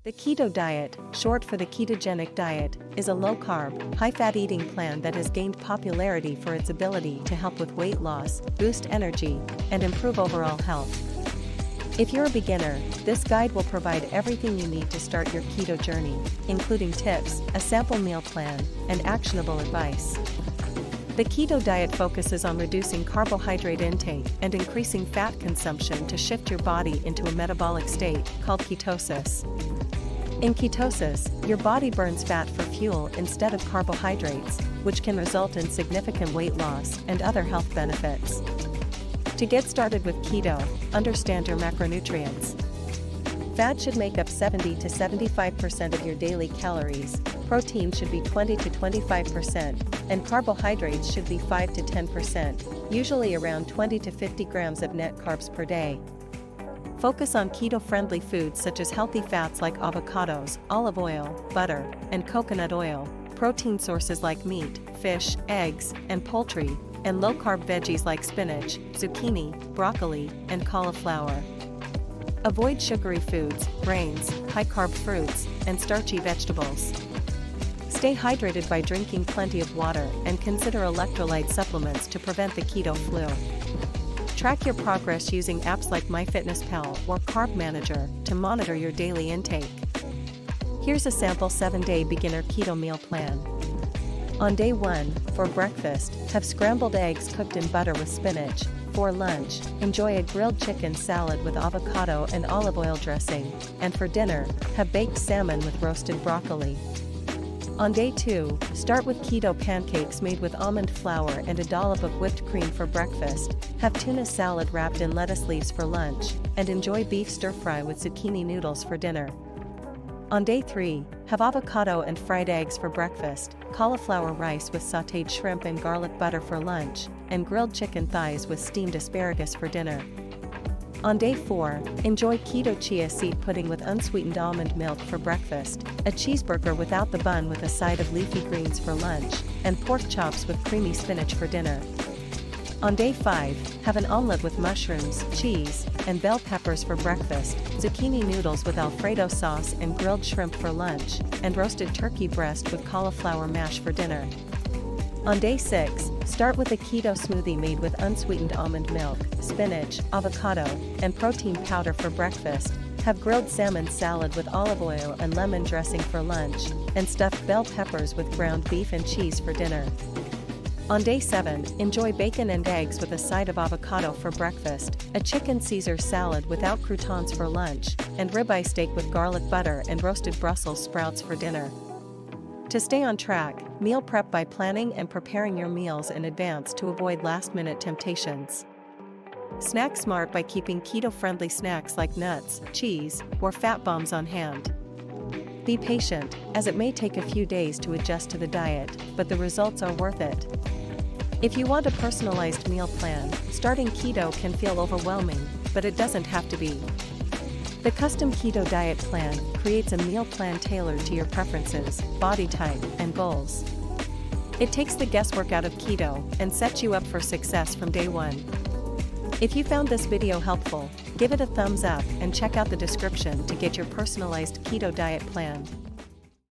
The keto diet, short for the ketogenic diet, is a low-carb, high-fat eating plan that has gained popularity for its ability to help with weight loss, boost energy, and improve overall health. If you're a beginner, this guide will provide everything you need to start your keto journey, including tips, a sample meal plan, and actionable advice. The keto diet focuses on reducing carbohydrate intake and increasing fat consumption to shift your body into a metabolic state called ketosis. In ketosis, your body burns fat for fuel instead of carbohydrates, which can result in significant weight loss and other health benefits. To get started with keto, understand your macronutrients. Fat should make up 70 to 75% of your daily calories, protein should be 20 to 25%, and carbohydrates should be 5 to 10%, usually around 20 to 50 grams of net carbs per day. Focus on keto-friendly foods such as healthy fats like avocados, olive oil, butter, and coconut oil, protein sources like meat, fish, eggs, and poultry, and low-carb veggies like spinach, zucchini, broccoli, and cauliflower. Avoid sugary foods, grains, high-carb fruits, and starchy vegetables. Stay hydrated by drinking plenty of water and consider electrolyte supplements to prevent the keto flu. Track your progress using apps like MyFitnessPal or Carb Manager to monitor your daily intake. Here's a sample 7-day beginner keto meal plan. On day 1, for breakfast, have scrambled eggs cooked in butter with spinach. For lunch, enjoy a grilled chicken salad with avocado and olive oil dressing. And for dinner, have baked salmon with roasted broccoli. On day 2, start with keto pancakes made with almond flour and a dollop of whipped cream for breakfast, have tuna salad wrapped in lettuce leaves for lunch, and enjoy beef stir-fry with zucchini noodles for dinner. On day 3, have avocado and fried eggs for breakfast, cauliflower rice with sautéed shrimp and garlic butter for lunch, and grilled chicken thighs with steamed asparagus for dinner. On day 4, enjoy keto chia seed pudding with unsweetened almond milk for breakfast, a cheeseburger without the bun with a side of leafy greens for lunch, and pork chops with creamy spinach for dinner. On day 5, have an omelette with mushrooms, cheese, and bell peppers for breakfast, zucchini noodles with Alfredo sauce and grilled shrimp for lunch, and roasted turkey breast with cauliflower mash for dinner. On day 6, start with a keto smoothie made with unsweetened almond milk, spinach, avocado, and protein powder for breakfast, have grilled salmon salad with olive oil and lemon dressing for lunch, and stuffed bell peppers with ground beef and cheese for dinner. On day 7, enjoy bacon and eggs with a side of avocado for breakfast, a chicken Caesar salad without croutons for lunch, and ribeye steak with garlic butter and roasted Brussels sprouts for dinner. To stay on track, meal prep by planning and preparing your meals in advance to avoid last-minute temptations. Snack smart by keeping keto-friendly snacks like nuts, cheese, or fat bombs on hand. Be patient, as it may take a few days to adjust to the diet, but the results are worth it. If you want a personalized meal plan, starting keto can feel overwhelming, but it doesn't have to be. The custom keto diet plan creates a meal plan tailored to your preferences, body type, and goals. It takes the guesswork out of keto and sets you up for success from day 1. If you found this video helpful, give it a thumbs up and check out the description to get your personalized keto diet plan.